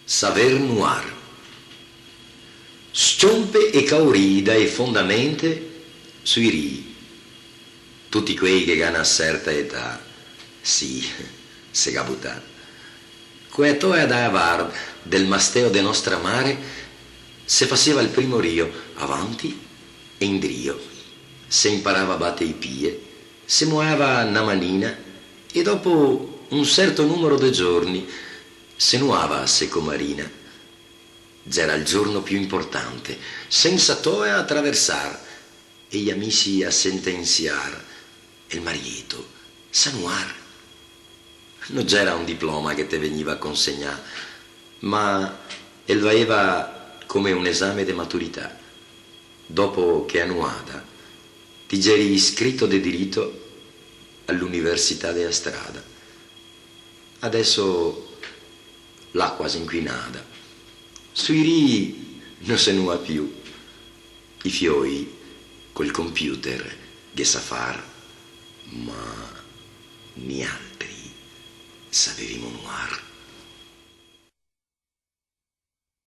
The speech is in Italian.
Saver nuar. Sciompe e caurida e fondamente sui rii. Tutti quei che hanno a certa età, sì, se gabutà. Questo è da avar del masteo de nostra mare, se faceva il primo rio, avanti e indrio. Se imparava a battere i pie, se muoveva una manina e dopo un certo numero di giorni se nuova a Secomarina. C'era il giorno più importante, senza toe a attraversar e gli amici a sentenziar e il marito sanuar. Non c'era un diploma che te veniva a consegnare, ma el vaeva come un esame di maturità. Dopo che annuata ti eri iscritto di diritto all'università della strada. Adesso l'acqua si inquinata, sui rii non se nua più, i fiori col computer che sa far, ma ni altri sapevimo nuar.